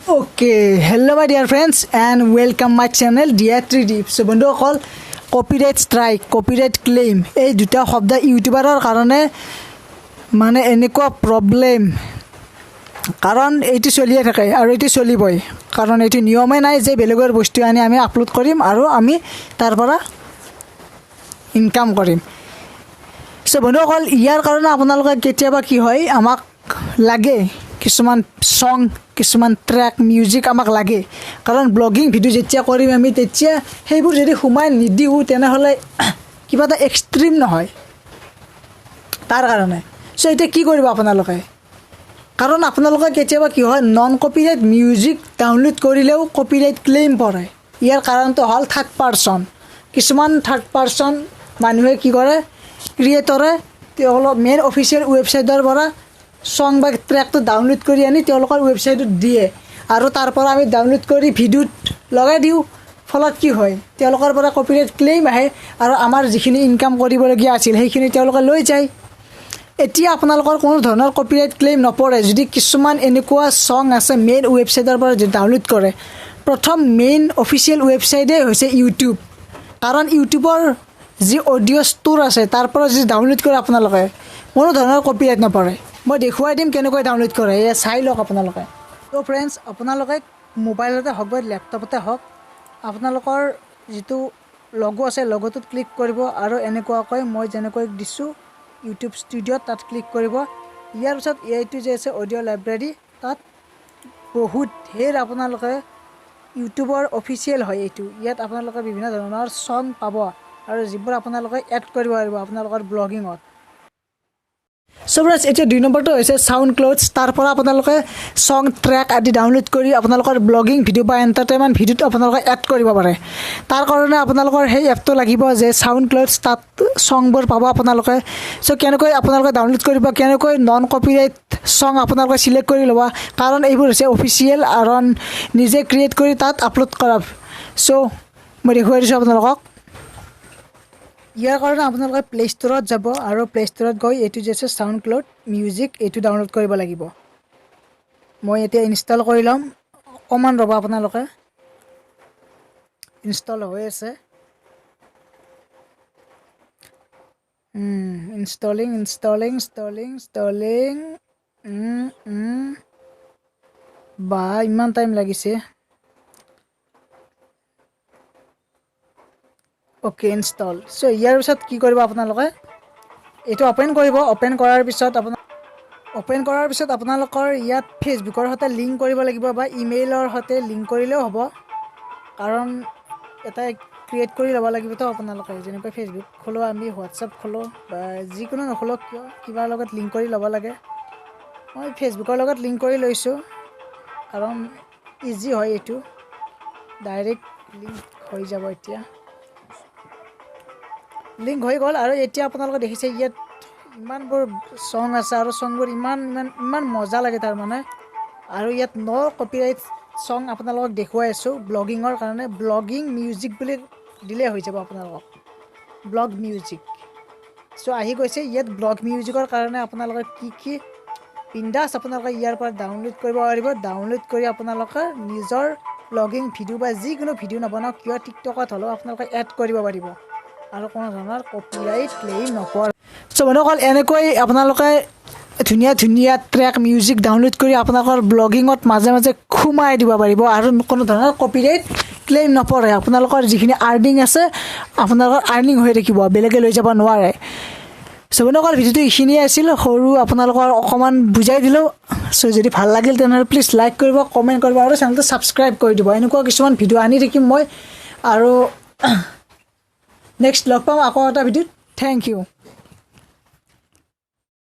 Okay, hello my dear friends and welcome my channel dear Tridip. So বন্ধুসকল copyright strike, copyright claim এই দুটা শব্দ ইউটিউবাৰৰ কাৰণে মানে এনেকুৱা প্ৰবলেম কাৰণ এইটো চলিয়ে থাকে আৰু এইটো চলিবই কাৰণ এইটো নিয়মে নাই যে বেলেগৰ বস্তু আনি আমি আপলোড কৰিম আৰু আমি তাৰ পৰা ইনকাম কৰিম। সো বন্ধুসকল ইয়াৰ কাৰণে আপোনালোকে কেতিয়াবা কি হয় আমাক লাগে কিছুমান সং কিছুমান ট্ৰেক মিউজিক আমাক লাগে কাৰণ ব্লগিং ভিডিও যেতিয়া কৰিম আমি তেতিয়া সেইবোৰ যদি সোমাই নিদিও তেনেহ'লে কিবা এটা এক্সট্ৰিম নহয় তাৰ কাৰণে। সো এটা কি কৰিব আপোনালোকে কাৰণ আপোনালোকে কেতিয়াবা কি হয় নন কপিৰাইট মিউজিক ডাউনলোড কৰিলেও কপিৰাইট ক্লেইম পৰে। ইয়াৰ কাৰণটো হ'ল থাৰ্ড পাৰ্চন। কিছুমান থাৰ্ড পাৰ্চন মানুহে কি কৰে ক্ৰিয়েটৰে তেওঁলোকৰ মেইন অফিচিয়েল ৱেবছাইটৰ পৰা সং বা ট্ৰেকটো ডাউনলোড কৰি আনি তেওঁলোকৰ ৱেবছাইটত দিয়ে আৰু তাৰ পৰা আমি ডাউনলোড কৰি ভিডিঅ'ত লগাই দিওঁ। ফলত কি হয় তেওঁলোকৰ পৰা কপিৰাইট ক্লেইম আহে আৰু আমাৰ যিখিনি ইনকাম কৰিবলগীয়া আছিল সেইখিনি তেওঁলোকে লৈ যায়। এতিয়া আপোনালোকৰ কোনো ধৰণৰ কপিৰাইট ক্লেইম নপৰে যদি কিছুমান এনেকুৱা সং আছে মেইন ৱেবছাইটৰ পৰা ডাউনলোড কৰে। প্ৰথম মেইন অফিচিয়েল ৱেবছাইটেই হৈছে ইউটিউব কাৰণ ইউটিউবৰ যি অডিঅ' ষ্ট'ৰ আছে তাৰ পৰা যদি ডাউনলোড কৰে আপোনালোকে কোনো ধৰণৰ কপিৰাইট নপৰে। মই দেখুৱাই দিম কেনেকৈ ডাউনলোড কৰে এয়া চাই লওক আপোনালোকে। তো ফ্ৰেণ্ডছ আপোনালোকে মোবাইলতে হওক বা লেপটপতে হওক আপোনালোকৰ যিটো লগো আছে লগোটোত ক্লিক কৰিব আৰু এনেকুৱাকৈ মই যেনেকৈ দিছোঁ ইউটিউব ষ্টুডিঅ'ত তাত ক্লিক কৰিব। ইয়াৰ পিছত এইটো যে আছে অডিঅ' লাইব্ৰেৰী তাত বহুত ধেৰ আপোনালোকে ইউটিউবৰ অফিচিয়েল হয় এইটো ইয়াত আপোনালোকে বিভিন্ন ধৰণৰ সং পাব আৰু যিবোৰ আপোনালোকে এড কৰিব পাৰিব আপোনালোকৰ ব্লগিঙত। সো ফ্ৰেণ্ডছ এতিয়া 2 নম্বৰটো হৈছে সাউণ্ড ক্লাউডছ। তাৰ পৰা আপোনালোকে সং ট্ৰেক আদি ডাউনলোড কৰি আপোনালোকৰ ব্লগিং ভিডিঅ' বা এণ্টাৰটেইনমেণ্ট ভিডিঅ'ত আপোনালোকে এড কৰিব পাৰে। তাৰ কাৰণে আপোনালোকৰ সেই এপটো লাগিব যে সাউণ্ড ক্লাউডছ তাত সংবোৰ পাব আপোনালোকে। সো কেনেকৈ আপোনালোকে ডাউনলোড কৰিব কেনেকৈ নন কপিৰাইট সং আপোনালোকে চিলেক্ট কৰি ল'ব কাৰণ এইবোৰ হৈছে অফিচিয়েল আৰু নিজে ক্ৰিয়েট কৰি তাত আপলোড কৰা। সো মই দেখুৱাই দিছোঁ আপোনালোকক। ইয়াৰ কাৰণে আপোনালোকে প্লে ষ্ট'ৰত যাব আৰু প্লে ষ্ট'ৰত গৈ এইটো যে আছে সাউণ্ড ক্লাউড মিউজিক এইটো ডাউনলোড কৰিব লাগিব। মই এতিয়া ইনষ্টল কৰি ল'ম অকণমান ৰ'ব আপোনালোকে ইনষ্টল হৈ আছে ইনষ্টলিং বা ইমান টাইম লাগিছে। Okay install. চ' ইয়াৰ পিছত কি কৰিব আপোনালোকে এইটো অ'পেন কৰিব। অ'পেন কৰাৰ পিছত আপোনালোকৰ ইয়াত ফেচবুকৰ সৈতে লিংক কৰিব লাগিব বা ইমেইলৰ সৈতে লিংক কৰিলেও হ'ব কাৰণ এটা ক্ৰিয়েট কৰি ল'ব লাগিবতো আপোনালোকে যেনেকৈ ফেচবুক খোলো আমি হোৱাটছআপ খোলো বা যিকোনো নখোলো কিয় কিবাৰ লগত লিংক কৰি ল'ব লাগে। মই ফেচবুকৰ লগত লিংক কৰি লৈছোঁ কাৰণ ইজি হয় এইটো ডাইৰেক্ট লিংক হৈ যাব। এতিয়া লিংক হৈ গ'ল আৰু এতিয়া আপোনালোকে দেখিছে ইয়াত ইমানবোৰ সং আছে আৰু সংবোৰ ইমান মজা লাগে তাৰমানে আৰু ইয়াত ন' কপিৰাইট সং আপোনালোকক দেখুৱাই আছোঁ ব্লগিঙৰ কাৰণে। ব্লগিং মিউজিক বুলি দিলে হৈ যাব আপোনালোকক ব্লগ মিউজিক। চ' আহি গৈছে ইয়াত ব্লগ মিউজিকৰ কাৰণে আপোনালোকে কি বিন্দাছ আপোনালোকে ইয়াৰ পৰা ডাউনলোড কৰিব পাৰিব। ডাউনলোড কৰি আপোনালোকে নিজৰ ব্লগিং ভিডিঅ' বা যিকোনো ভিডিঅ' নবনাওক কিয় টিকটকত হ'লেও আপোনালোকে এড কৰিব পাৰিব আৰু কোনো ধৰণৰ কপিৰাইট ক্লেইম নপৰে। চ' বন্ধুসকল এনেকৈ আপোনালোকে ধুনীয়া ট্ৰেক মিউজিক ডাউনলোড কৰি আপোনালোকৰ ব্লগিঙত মাজে মাজে সোমাই দিব পাৰিব আৰু কোনো ধৰণৰ কপিৰাইট ক্লেইম নপৰে। আপোনালোকৰ যিখিনি আৰ্নিং আছে আপোনালোকৰ আৰ্নিং হৈ থাকিব বেলেগে লৈ যাব নোৱাৰে। চ' বন্ধুসকল ভিডিঅ'টো এইখিনিয়ে আছিল সৰু আপোনালোকৰ অকণমান বুজাই দিলোঁ। চ' যদি ভাল লাগিল তেনেহ'লে প্লিজ লাইক কৰিব কমেণ্ট কৰিব আৰু চেনেলটো ছাবস্ক্ৰাইব কৰি দিব। এনেকুৱা কিছুমান ভিডিঅ' আনি থাকিম মই আৰু নেক্সট লগ পাম আকৌ এটা ভিডিঅ'ত। Thank U.